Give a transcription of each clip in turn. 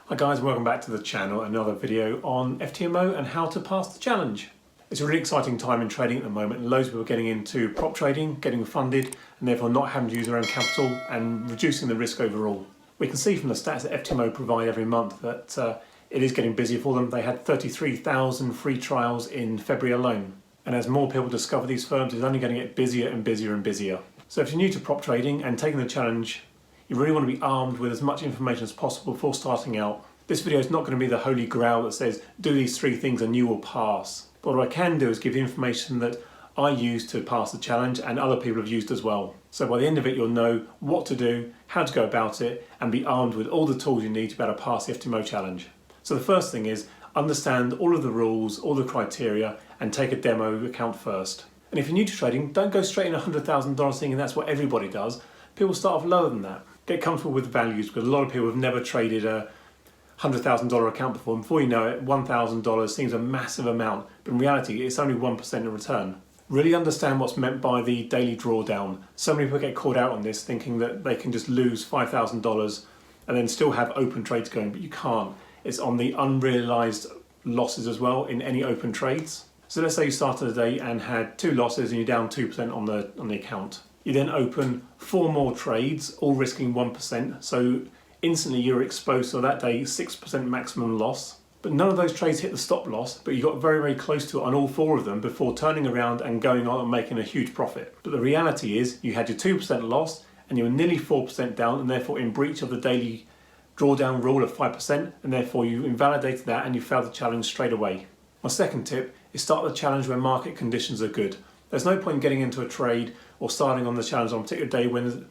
Hi guys, welcome back to the channel. Another video on Ftmo and how to pass the challenge. It's a really exciting time in trading at the moment, and loads of people are getting into prop trading, getting funded, and therefore not having to use their own capital and reducing the risk overall. We can see from the stats that Ftmo provide every month that it is getting busier for them. They had 33,000 free trials in February alone. And as more people discover these firms, it's only going to get busier and busier and busier. So if you're new to prop trading and taking the challenge, you really want to be armed with as much information as possible before starting out. This video is not going to be the holy grail that says do these 3 things and you will pass. But what I can do is give you information that I use to pass the challenge and other people have used as well. So by the end of it you'll know what to do, how to go about it, and be armed with all the tools you need to be able to pass the Ftmo challenge. So the first thing is understand all of the rules, all the criteria, and take a demo account first. And if you're new to trading, don't go straight in $100,000 thinking that's what everybody does. People start off lower than that. Get comfortable with the values, because a lot of people have never traded a $100,000 account before, and before you know it, $1,000 seems a massive amount, but in reality it's only 1% in return. Really understand what's meant by the daily drawdown. So many people get caught out on this thinking that they can just lose $5,000 and then still have open trades going, but you can't. It's on the unrealized losses as well in any open trades. So let's say you started a day and had 2 losses and you're down 2% on the account. You then open 4 more trades, all risking 1%. So instantly you're exposed to that day 6% maximum loss. But none of those trades hit the stop loss, but you got very, very close to it on all 4 of them before turning around and going on and making a huge profit. But the reality is you had your 2% loss and you were nearly 4% down, and therefore in breach of the daily drawdown rule of 5%, and therefore you invalidated that and you failed the challenge straight away. My second tip is start the challenge when market conditions are good. There's no point in getting into a trade or starting on the challenge on a particular day when the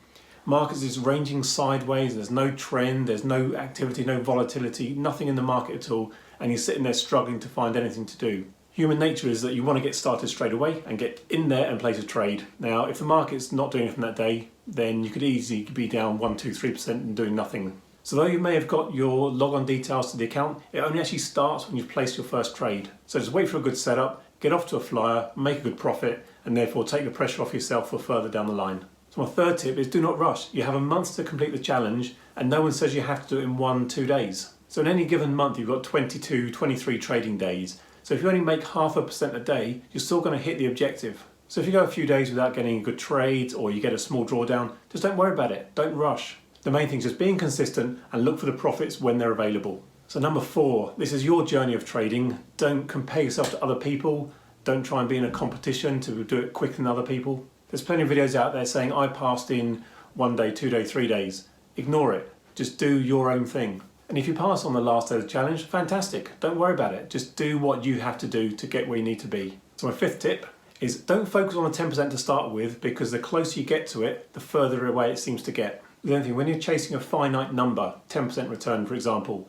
market is ranging sideways, there's no trend, there's no activity, no volatility, nothing in the market at all, and you're sitting there struggling to find anything to do. Human nature is that you want to get started straight away and get in there and place a trade. Now, if the market's not doing anything that day, then you could easily be down 1, 2, 3% and doing nothing. So though you may have got your logon details to the account, it only actually starts when you've placed your first trade. So just wait for a good setup, get off to a flyer, make a good profit, and therefore take the pressure off yourself for further down the line. So my third tip is do not rush. You have a month to complete the challenge, and no one says you have to do it in 1-2 days. So in any given month you've got 22, 23 trading days. So if you only make 0.5% a day, you're still going to hit the objective. So if you go a few days without getting a good trade, or you get a small drawdown, just don't worry about it, don't rush. The main thing is just being consistent and look for the profits when they're available. So number 4, this is your journey of trading. Don't compare yourself to other people. Don't try and be in a competition to do it quicker than other people. There's plenty of videos out there saying I passed in 1 day, 2 days, 3 days. Ignore it. Just do your own thing. And if you pass on the last day of the challenge, fantastic. Don't worry about it. Just do what you have to do to get where you need to be. So my 5th tip is don't focus on the 10% to start with, because the closer you get to it, the further away it seems to get. The only thing, when you're chasing a finite number, 10% return for example,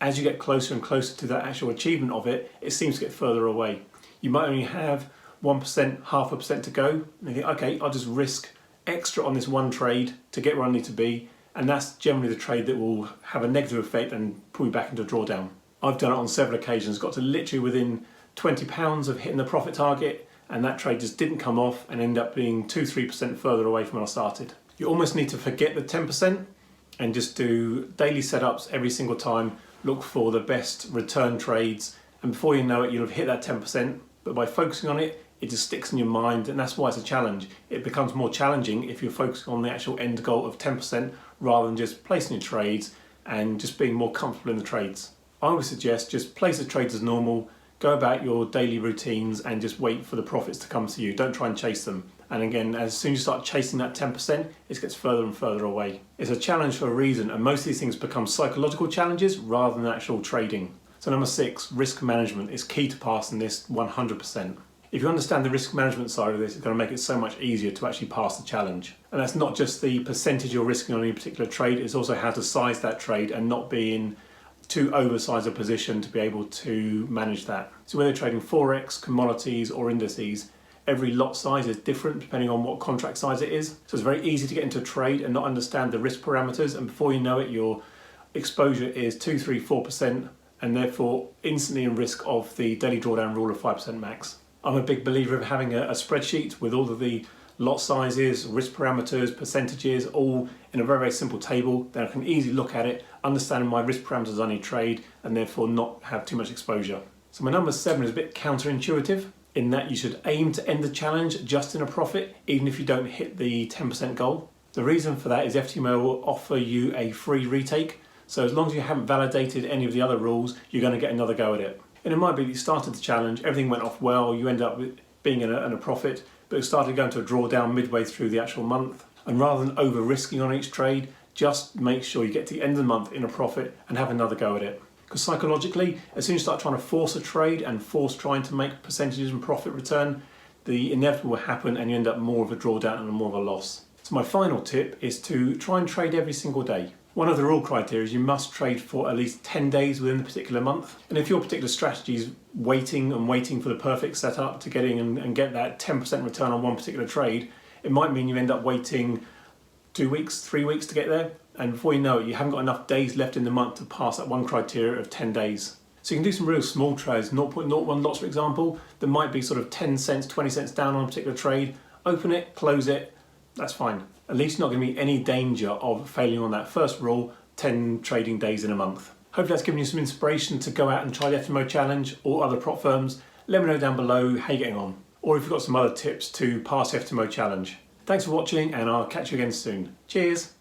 as you get closer and closer to that actual achievement of it, it seems to get further away. You might only have 1%, 0.5% to go, and you think, okay, I'll just risk extra on this one trade to get where I need to be, and that's generally the trade that will have a negative effect and pull you back into a drawdown. I've done it on several occasions, got to literally within £20 of hitting the profit target, and that trade just didn't come off and ended up being 2-3% further away from when I started. You almost need to forget the 10% and just do daily setups every single time, look for the best return trades, and before you know it, you'll have hit that 10%, but by focusing on it, it just sticks in your mind, and that's why it's a challenge. It becomes more challenging if you're focusing on the actual end goal of 10% rather than just placing your trades and just being more comfortable in the trades. I would suggest just place the trades as normal, go about your daily routines and just wait for the profits to come to you. Don't try and chase them. And again, as soon as you start chasing that 10%, it gets further and further away. It's a challenge for a reason, and most of these things become psychological challenges rather than actual trading. So number 6, risk management is key to passing this 100%. If you understand the risk management side of this, it's going to make it so much easier to actually pass the challenge. And that's not just the percentage you're risking on any particular trade, it's also how to size that trade and not be in too oversized a position to be able to manage that. So whether you're trading Forex, commodities or indices, every lot size is different depending on what contract size it is. So it's very easy to get into a trade and not understand the risk parameters, and before you know it, your exposure is 2, 3, 4%, and therefore instantly in risk of the daily drawdown rule of 5% max. I'm a big believer of having a spreadsheet with all of the lot sizes, risk parameters, percentages, all in a very, very simple table. Then I can easily look at it, understand my risk parameters on any trade, and therefore not have too much exposure. So my number 7 is a bit counterintuitive in that you should aim to end the challenge just in a profit, even if you don't hit the 10% goal. The reason for that is Ftmo will offer you a free retake. So as long as you haven't validated any of the other rules, you're going to get another go at it. And it might be that you started the challenge, everything went off well, you end up being in a profit, but it started going to a drawdown midway through the actual month. And rather than over risking on each trade, just make sure you get to the end of the month in a profit and have another go at it. Because psychologically, as soon as you start trying to force a trade and force trying to make percentages and profit return, the inevitable will happen and you end up more of a drawdown and more of a loss. So my final tip is to try and trade every single day. One of the rule criteria is you must trade for at least 10 days within the particular month. And if your particular strategy is waiting for the perfect setup to get in and get that 10% return on one particular trade, it might mean you end up waiting 2 weeks, 3 weeks to get there. And before you know it, you haven't got enough days left in the month to pass that one criteria of 10 days. So you can do some real small trades, 0.01 lots for example, that might be sort of 10 cents, 20 cents down on a particular trade. Open it, close it, that's fine. At least not going to be any danger of failing on that first rule, 10 trading days in a month. Hopefully that's given you some inspiration to go out and try the Ftmo challenge or other prop firms. Let me know down below how you're getting on, or if you've got some other tips to pass the Ftmo challenge. Thanks for watching and I'll catch you again soon. Cheers!